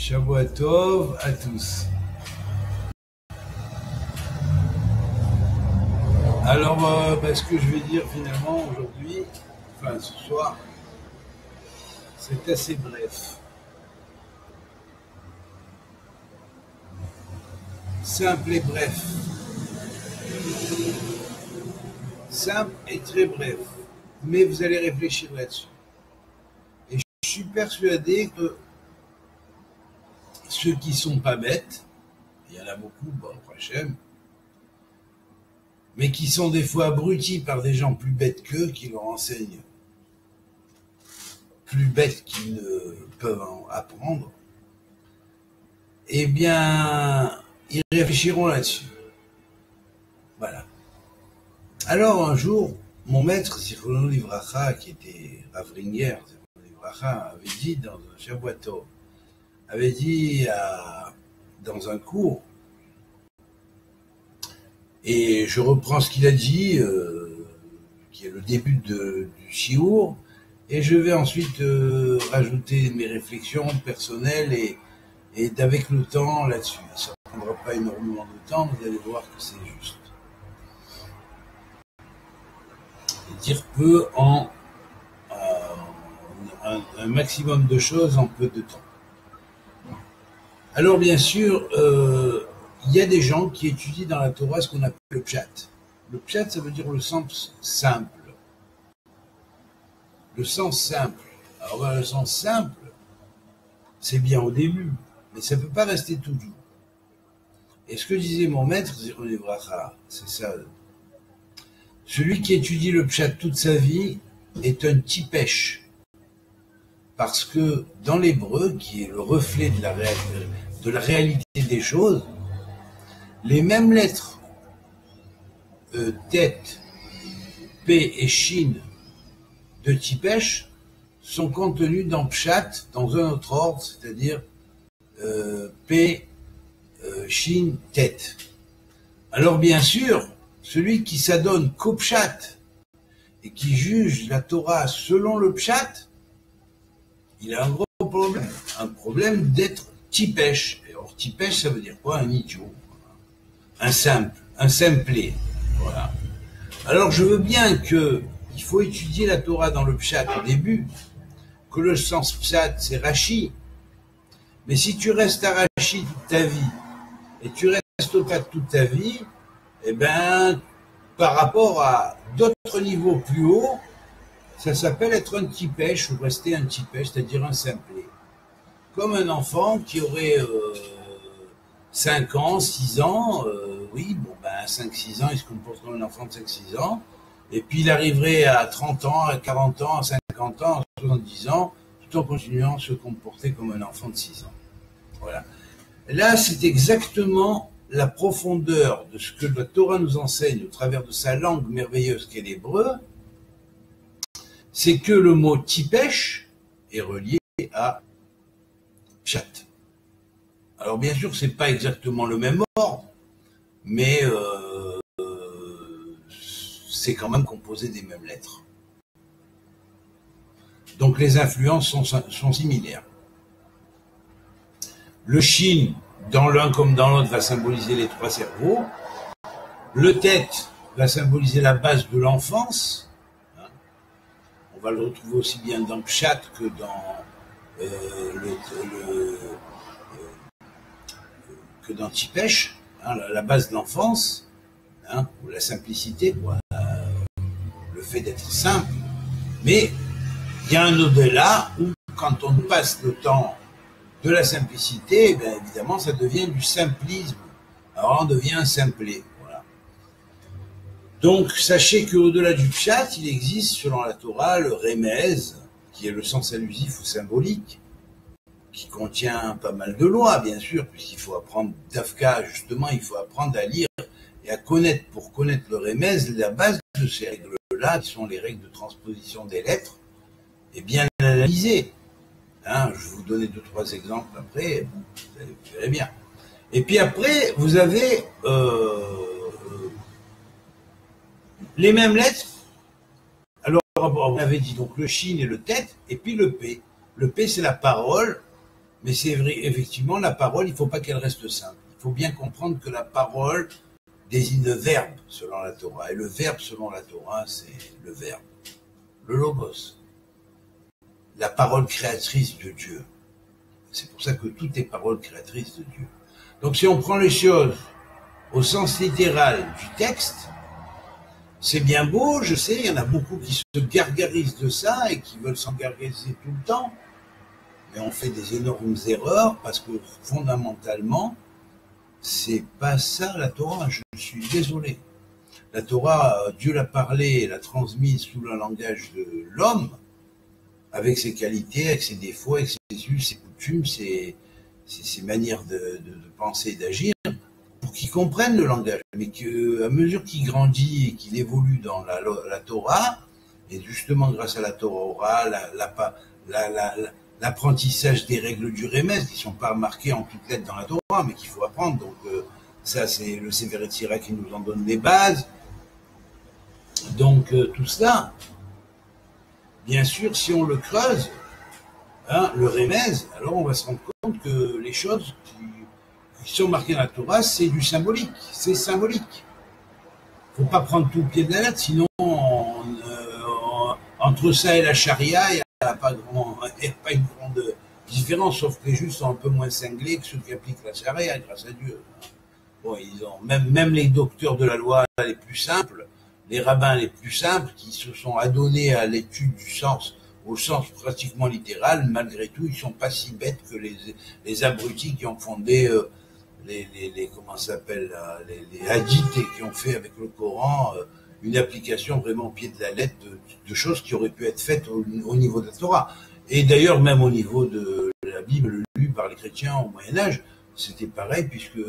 Shavua Tov à tous. Alors, ce que je vais dire finalement aujourd'hui, enfin ce soir, c'est assez bref. Simple et bref. Simple et très bref. Mais vous allez réfléchir là-dessus. Et je suis persuadé que ceux qui sont pas bêtes, il y en a beaucoup, bon, prochaine, mais qui sont des fois abrutis par des gens plus bêtes qu'eux qui leur enseignent plus bêtes qu'ils ne peuvent en apprendre, eh bien, ils réfléchiront là-dessus. Voilà. Alors, un jour, mon maître, Zichrono Livracha, qui était Rav Ringer, Zichrono Livracha, avait dit dans un Shavua Tov, avait dit dans un cours, et je reprends ce qu'il a dit, qui est le début du shiur, et je vais ensuite rajouter mes réflexions personnelles et avec le temps là-dessus. Ça ne prendra pas énormément de temps, vous allez voir que c'est juste. Et dire peu en un maximum de choses en peu de temps. Alors bien sûr, il y a des gens qui étudient dans la Torah ce qu'on appelle le pshat. Le pshat, ça veut dire le sens simple. Le sens simple. Alors le sens simple, c'est bien au début, mais ça ne peut pas rester toujours. Et ce que disait mon maître, Zichrono Livracha, c'est ça. Celui qui étudie le pshat toute sa vie est un tipèche. Parce que dans l'hébreu, qui est le reflet de la réalité des choses, les mêmes lettres, tête, P et Shin de tipèche, sont contenues dans pshat dans un autre ordre, c'est-à-dire P, Shin, tête. Alors bien sûr, celui qui s'adonne qu'au pshat et qui juge la Torah selon le pshat, il a un gros problème, un problème d'être tipèche. Et or tipèche, ça veut dire quoi? Un idiot, un simple, un simplé. Voilà. Alors je veux bien il faut étudier la Torah dans le pshat au début, que le sens pshat c'est Rashi, mais si tu restes à Rashi toute ta vie et tu restes au pshat toute ta vie, eh ben par rapport à d'autres niveaux plus hauts, ça s'appelle être un tipèche ou rester un tipèche, c'est-à-dire un simplé. Comme un enfant qui aurait 5 ans, 6 ans, oui, bon ben 5-6 ans, il se comporte comme un enfant de 5-6 ans, et puis il arriverait à 30 ans, à 40 ans, à 50 ans, à 70 ans, tout en continuant à se comporter comme un enfant de 6 ans. Voilà. Là, c'est exactement la profondeur de ce que la Torah nous enseigne au travers de sa langue merveilleuse qu'est l'hébreu, c'est que le mot tipèche est relié à pshat. Alors bien sûr, c'est pas exactement le même ordre, mais c'est quand même composé des mêmes lettres. Donc les influences sont similaires. Le shin, dans l'un comme dans l'autre, va symboliser les 3 cerveaux. Le tête va symboliser la base de l'enfance. On va le retrouver aussi bien dans pshat que dans que dans tipèche, la base de l'enfance, ou la simplicité, quoi, le fait d'être simple. Mais il y a un au-delà où, quand on passe le temps de la simplicité, eh bien évidemment, ça devient du simplisme. Alors on devient un simplé. Voilà. Donc, sachez qu'au-delà du pshat, il existe, selon la Torah, le remez, qui est le sens allusif ou symbolique, qui contient pas mal de lois, bien sûr, puisqu'il faut apprendre d'Afka, justement, il faut apprendre à lire et à connaître, pour connaître le remez, la base de ces règles-là, qui sont les règles de transposition des lettres, et bien analyser. Je vais vous donner 2-3 exemples après, vous verrez bien. Et puis après, vous avez les mêmes lettres. Alors, on avait dit donc le shin et le tête, et puis le p. Le p, c'est la parole, Mais c'est vrai, effectivement, la parole, il ne faut pas qu'elle reste simple. Il faut bien comprendre que la parole désigne le verbe selon la Torah. Et le verbe selon la Torah, c'est le verbe, le logos, la parole créatrice de Dieu. C'est pour ça que tout est parole créatrice de Dieu. Donc si on prend les choses au sens littéral du texte, c'est bien beau, je sais, il y en a beaucoup qui se gargarisent de ça et qui veulent s'en gargariser tout le temps. Mais on fait des énormes erreurs parce que fondamentalement, c'est pas ça la Torah, je suis désolé. La Torah, Dieu l'a parlé, l'a transmise sous le langage de l'homme, avec ses qualités, avec ses défauts, avec ses us, ses coutumes, ses manières de penser et d'agir, pour qu'il comprenne le langage. Mais qu'à mesure qu'il grandit et qu'il évolue dans la Torah, et justement grâce à la Torah orale, l'apprentissage des règles du Rémez, qui ne sont pas marquées en toutes lettres dans la Torah, mais qu'il faut apprendre. Donc ça, c'est le Sefer Yetzirah qui nous en donne les bases. Donc tout cela, bien sûr, si on le creuse, hein, le Rémez, alors on va se rendre compte que les choses qui sont marquées dans la Torah, c'est du symbolique, c'est symbolique. Il ne faut pas prendre tout au pied de la lettre, sinon entre ça et la charia, il n'y a pas une grande différence, sauf que les juifs sont un peu moins cinglés que ceux qui appliquent la charia, grâce à Dieu. Bon, ils ont même les docteurs de la loi les plus simples, les rabbins les plus simples, qui se sont adonnés à l'étude du sens, au sens pratiquement littéral, malgré tout, ils sont pas si bêtes que les abrutis qui ont fondé comment ça s'appelle, les hadiths et qui ont fait avec le Coran une application vraiment au pied de la lettre de choses qui auraient pu être faites au niveau de la Torah. Et d'ailleurs, même au niveau de la Bible lue par les chrétiens au Moyen-Âge, c'était pareil, puisque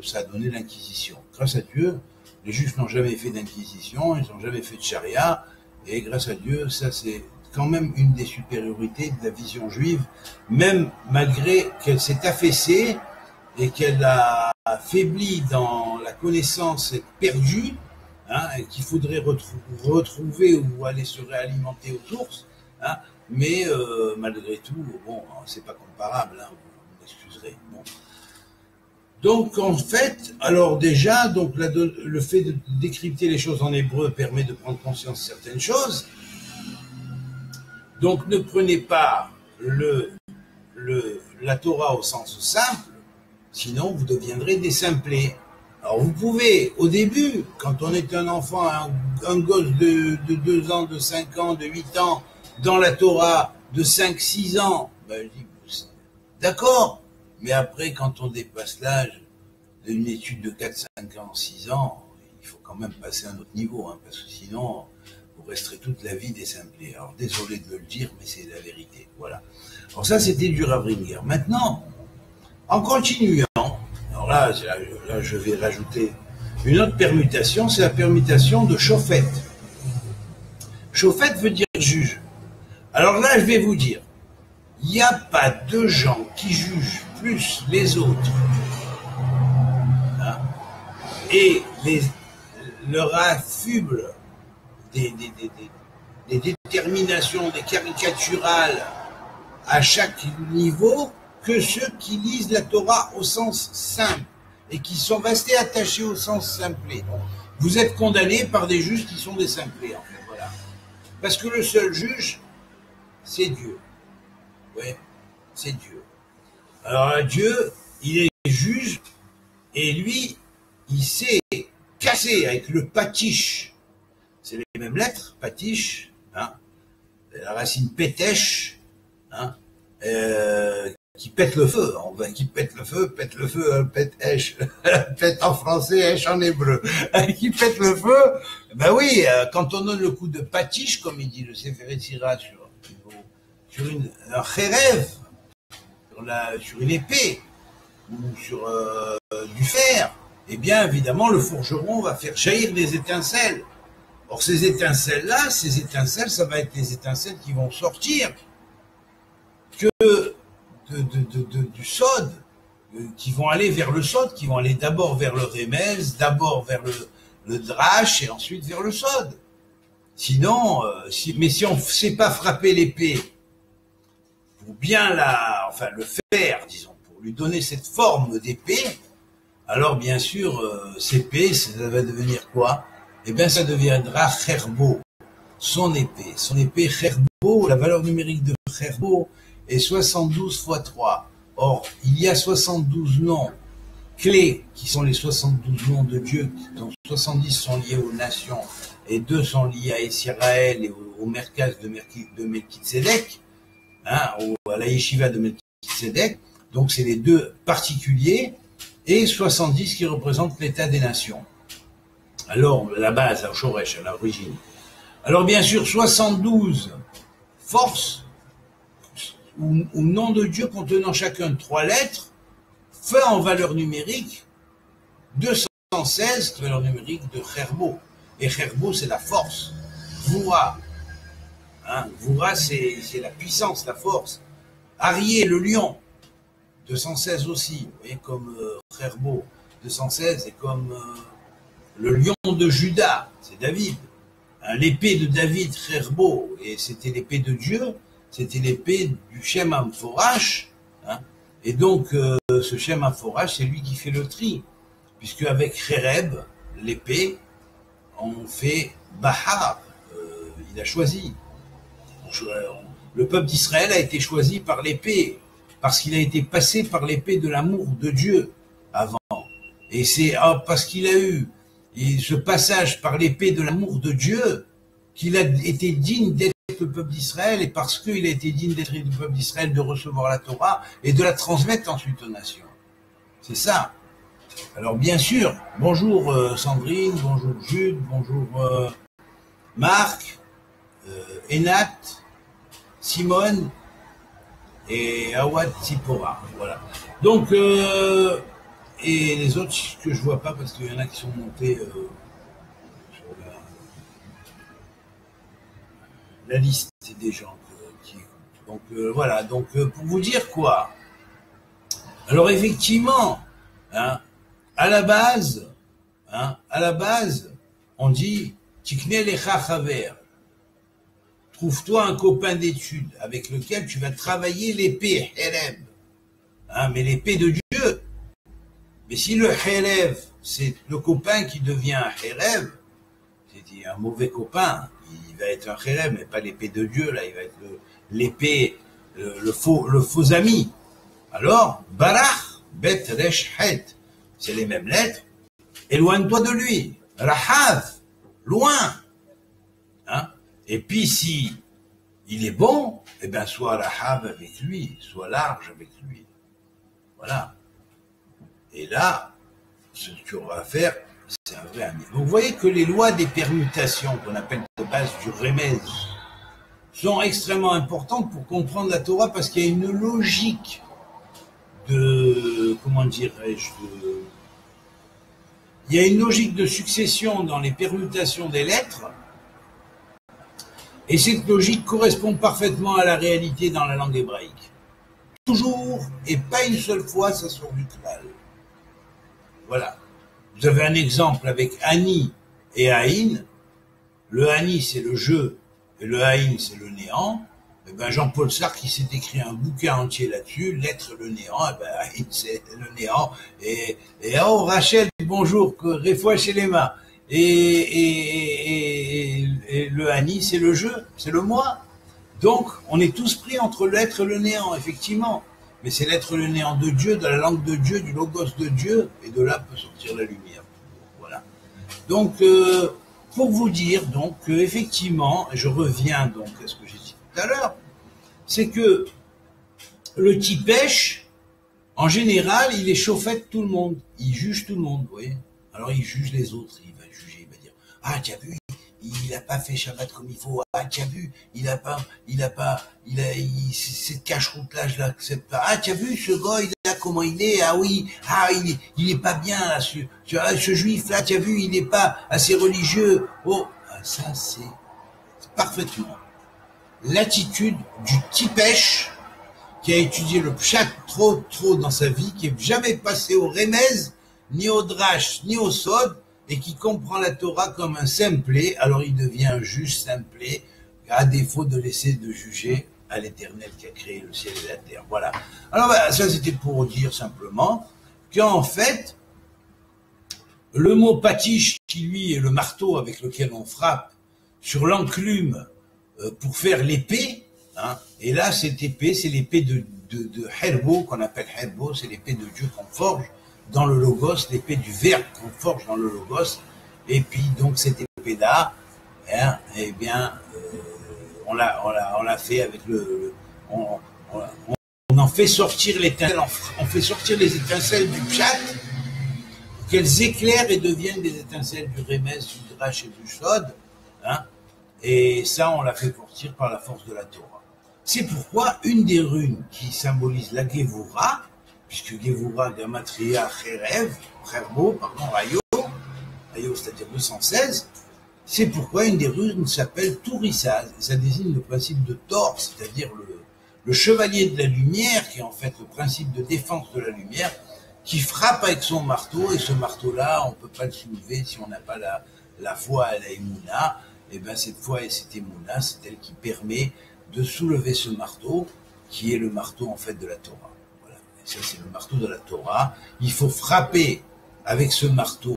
ça a donné l'Inquisition. Grâce à Dieu, les Juifs n'ont jamais fait d'Inquisition, ils n'ont jamais fait de charia, et grâce à Dieu, ça c'est quand même une des supériorités de la vision juive, même malgré qu'elle s'est affaissée et qu'elle a affaibli dans la connaissance perdue, hein, et qu'il faudrait retrouver ou aller se réalimenter aux sources, hein, mais malgré tout, bon, c'est pas comparable, hein, vous m'excuserez. Bon. Donc en fait, alors déjà, donc le fait de décrypter les choses en hébreu permet de prendre conscience de certaines choses. Donc ne prenez pas la Torah au sens simple, sinon vous deviendrez désimplé. Alors vous pouvez, au début, quand on est un enfant, un gosse de 2 ans, de 5 ans, de 8 ans, dans la Torah, de 5-6 ans, ben je dis, d'accord, mais après quand on dépasse l'âge d'une étude de 4, 5 ans, 6 ans, il faut quand même passer à un autre niveau, hein, parce que sinon vous resterez toute la vie désimplé. Alors désolé de le dire, mais c'est la vérité. Voilà. Alors ça, c'était du Rav Ringer. Maintenant, en continuant, alors là, je vais rajouter une autre permutation, c'est la permutation de Shofet. Shofet veut dire juge. Alors là, je vais vous dire, il n'y a pas deux gens qui jugent plus les autres, hein, et leur affublent des déterminations, des caricaturales à chaque niveau que ceux qui lisent la Torah au sens simple et qui sont restés attachés au sens simplé. Vous êtes condamnés par des juges qui sont des simplés, en fait, voilà. Parce que le seul juge, c'est Dieu. Oui, c'est Dieu. Alors Dieu, il est juge et lui, il sait casser avec le patiche. C'est les mêmes lettres, patiche, hein, la racine pétèche, hein, qui pète le feu, qui pète le feu, pète èche, pète en français, èche en hébreu, qui pète le feu, ben oui, quand on donne le coup de patiche, comme il dit le Sefer Yetzirah sur un khérev, sur une épée, ou sur du fer, eh bien évidemment le forgeron va faire jaillir des étincelles. Or ces étincelles-là, ça va être des étincelles qui vont sortir que du sod, qui vont aller vers le sod, qui vont aller d'abord vers le rémez, d'abord vers le drache et ensuite vers le sod. Sinon, si on ne sait pas frapper l'épée pour bien le faire, disons, pour lui donner cette forme d'épée, alors bien sûr, cette épée, ça va devenir quoi? Eh bien, ça deviendra Kherbo, son épée. Son épée Kherbo, la valeur numérique de Kherbo est 72 fois 3. Or, il y a 72 noms clés qui sont les 72 noms de Dieu, dont 70 sont liés aux nations et 2 sont liés à Israël et au Merkaz de Melchizedek, hein, à la Yeshiva de Melchizedek. Donc c'est les 2 particuliers et 70 qui représentent l'état des nations. Alors la base, à Shoresh, à l'origine. Alors bien sûr 72 forces ou nom de Dieu contenant chacun de 3 lettres, fait en valeur numérique 216 valeur numérique de Kherbo. Et Kherbo, c'est la force. Voura. Hein, Voura, c'est la puissance, la force. Arié, le lion. 216 aussi. Vous voyez, comme Kherbo. 216 est comme le lion de Juda. C'est David. Hein, l'épée de David, Kherbo. Et c'était l'épée de Dieu. C'était l'épée du Shem Amphorach. Hein. Et donc, ce Shem Amphorach, c'est lui qui fait le tri. Puisque avec Khereb, l'épée, on fait Bahar. Il a choisi. Le peuple d'Israël a été choisi par l'épée. Parce qu'il a été passé par l'épée de l'amour de Dieu avant. Et c'est parce qu'il a eu ce passage par l'épée de l'amour de Dieu qu'il a été digne d'être le peuple d'Israël, et parce qu'il a été digne d'être le peuple d'Israël, de recevoir la Torah et de la transmettre ensuite aux nations. C'est ça. Alors bien sûr, bonjour Sandrine, bonjour Jude, bonjour Marc, Enat, Simone et Awad Tsipora. Voilà. Donc, et les autres que je vois pas parce qu'il y en a qui sont montés sur la liste des gens qui écoutent. Donc voilà, donc pour vous dire quoi. Alors effectivement, hein, à la base, on dit Tikne lecha chaver. Trouve-toi un copain d'études avec lequel tu vas travailler l'épée, Khereb. Hein, mais l'épée de Dieu. Mais si le Khereb, c'est le copain qui devient un Khereb, c'est un mauvais copain, il va être un Khereb, mais pas l'épée de Dieu, là, il va être l'épée, le faux ami. Alors, Barach, Bet, Resh, Het, c'est les mêmes lettres, éloigne-toi de lui. Rahav, loin. Hein? Et puis si il est bon, eh bien sois Rahav avec lui, sois large avec lui. Voilà. Et là, ce que tu auras à faire, c'est un vrai ami. Donc vous voyez que les lois des permutations, qu'on appelle de base du remez, sont extrêmement importantes pour comprendre la Torah, parce qu'il y a une logique de, comment dirais-je, il y a une logique de succession dans les permutations des lettres, et cette logique correspond parfaitement à la réalité dans la langue hébraïque. Toujours, et pas une seule fois, ça sort du klal. Voilà. Vous avez un exemple avec Ani et Aïn. Le Ani, c'est le jeu, et le Aïn, c'est le néant. Et ben Jean-Paul Sartre, qui s'est écrit un bouquin entier là-dessus, L'être le néant, et ben Aïn, c'est le néant. Et oh, Rachel, bonjour, Refoua chez les mains. Et le Ani, c'est le jeu, c'est le moi. Donc, on est tous pris entre l'être et le néant, effectivement. Mais c'est l'être et le néant de Dieu, de la langue de Dieu, du logos de Dieu, et de là peut sortir la lumière. Voilà. Donc, pour vous dire, donc, effectivement, je reviens donc à ce que j'ai dit tout à l'heure, c'est que le Tipesh, en général, il est chauffé de tout le monde. Il juge tout le monde, vous voyez. Alors, il juge les autres, il va juger, il va dire, ah, tu as vu, il n'a pas fait Shabbat comme il faut. Ah, tu as vu, cette cache-route-là, je l'accepte pas. Ah, tu as vu, ce gars, là, comment il est? Ah oui, il est pas bien, là, ce juif-là, tu as vu, il n'est pas assez religieux. Oh, ça, c'est parfaitement l'attitude du Tipesh qui a étudié le pshat trop dans sa vie, qui n'est jamais passé au remez, ni au drash, ni au sod, et qui comprend la Torah comme un simplé. Alors il devient un juge simplé, à défaut de laisser de juger à l'Éternel qui a créé le ciel et la terre. Voilà. Alors ça c'était pour dire simplement qu'en fait, le mot patish, qui lui est le marteau avec lequel on frappe sur l'enclume pour faire l'épée, hein, et là cette épée, c'est l'épée de Herbo, qu'on appelle Herbo, c'est l'épée de Dieu qu'on forge dans le Logos, l'épée du Verbe qu'on forge dans le Logos, et puis donc cette épée-là, hein, eh bien, on l'a fait avec on en fait sortir l'étincelle, on fait sortir les étincelles du Pshat, qu'elles éclairent et deviennent des étincelles du Rémez, du Drash et du Shod, hein, et ça on l'a fait sortir par la force de la Torah. C'est pourquoi une des runes qui symbolise la Gevura, puisque Gevura, Gamatria, Herbo, Rayo, c'est-à-dire 216, c'est pourquoi une des runes s'appelle Tourissaz. Ça désigne le principe de Thor, c'est-à-dire le chevalier de la lumière, qui est en fait le principe de défense de la lumière, qui frappe avec son marteau, et ce marteau-là, on ne peut pas le soulever si on n'a pas la foi à la Emouna. Et bien cette foi et cette Emouna, c'est elle qui permet de soulever ce marteau, qui est le marteau en fait de la Torah. Voilà. Et ça, c'est le marteau de la Torah. Il faut frapper avec ce marteau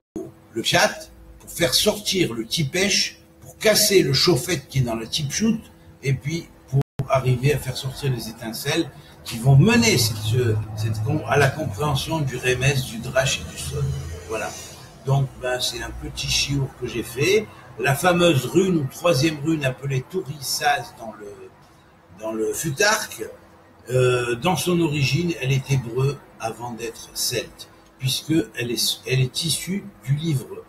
le Pshat pour faire sortir le Tipesh, pour casser le chauffette qui est dans la Tipshut, et puis pour arriver à faire sortir les étincelles qui vont mener à la compréhension du Rémez, du Drash et du Sod. Voilà. Donc, c'est un petit chiour que j'ai fait. La fameuse rune, ou troisième rune appelée Tourissaz dans le Futark, dans son origine, elle est hébreu avant d'être celte, puisqu'elle est issue du livre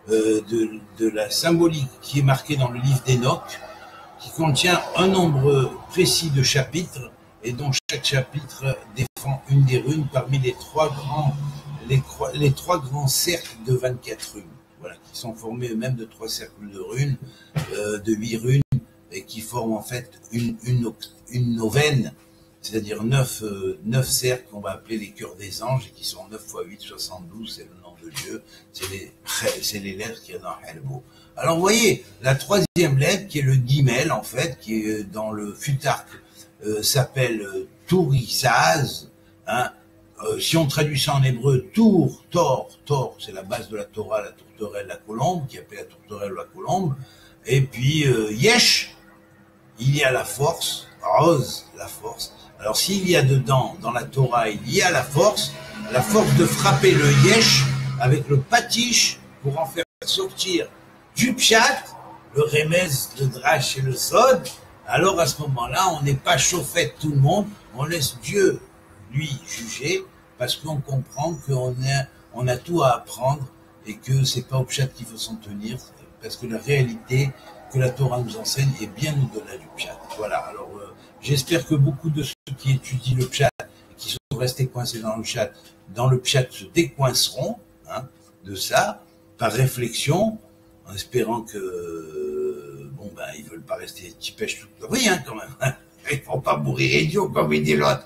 de la symbolique qui est marquée dans le livre d'Enoch, qui contient un nombre précis de chapitres, et dont chaque chapitre défend une des runes parmi les trois grands cercles de 24 runes, voilà, qui sont formés eux-mêmes de 3 cercles de runes, de 8 runes, et qui forment en fait une novène, c'est-à-dire 9 cercles qu'on va appeler les cœurs des anges, et qui sont 9 x 8, 72, c'est le nom de Dieu, c'est les lettres qu'il y a dans Helbo. Alors vous voyez, la troisième lettre, qui est le Gimel, en fait, qui est dans le Futark, s'appelle Tourissaz, hein. Si on traduit ça en hébreu, Tor, c'est la base de la Torah, la tourterelle, la colombe, qui appelle la tourterelle ou la colombe, et puis Yesh, il y a la force, Roz, la force. Alors s'il y a dedans, dans la Torah, il y a la force de frapper le Yesh avec le patish pour en faire sortir du Pshat, le Rémez, le Drash et le Sod. Alors à ce moment-là, on n'est pas chauffé tout le monde, on laisse Dieu lui juger, parce qu'on comprend qu'on a tout à apprendre et que c'est pas au Pshat qu'il faut s'en tenir, parce que la réalité que la Torah nous enseigne est bien au-delà du Pshat. Voilà, alors j'espère que beaucoup de ceux qui étudient le Pshat et qui sont restés coincés dans le Pshat se décoinceront, hein, de ça, par réflexion, en espérant que ils veulent pas rester Tipesh toute leur vie, hein, quand même. Ils ne vont pas mourir idiots, comme il dit l'autre.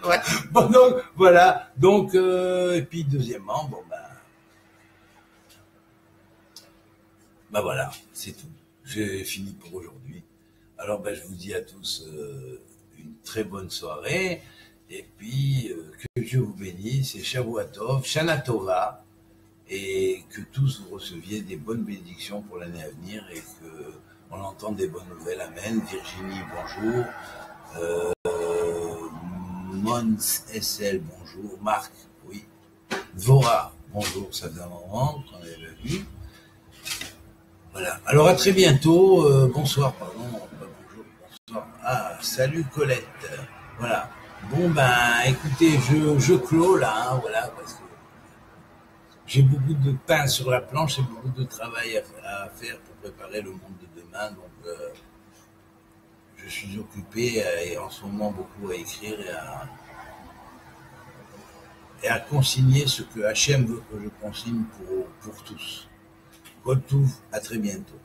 Ouais. Bon, donc, voilà. Donc, et puis, deuxièmement, voilà, c'est tout. J'ai fini pour aujourd'hui. Alors, je vous dis à tous une très bonne soirée. Et puis, que Dieu vous bénisse. Et Shavua Tov, Shana Tova. Et que tous vous receviez des bonnes bénédictions pour l'année à venir et qu'on entende des bonnes nouvelles. Amen. Virginie, bonjour. Mons SL, bonjour. Marc, oui. Dvora, bonjour. Ça fait un moment qu'on avait vu. Voilà. Alors à très bientôt. Bonsoir, pardon. Pas bonjour, bonsoir. Ah, salut Colette. Voilà. Bon, écoutez, je clôt là, hein, voilà, parce que j'ai beaucoup de pain sur la planche et beaucoup de travail à faire pour préparer le monde de demain. Donc, je suis occupé et en ce moment beaucoup à écrire et à consigner ce que Hachem veut que je consigne pour tous. Tout, à très bientôt.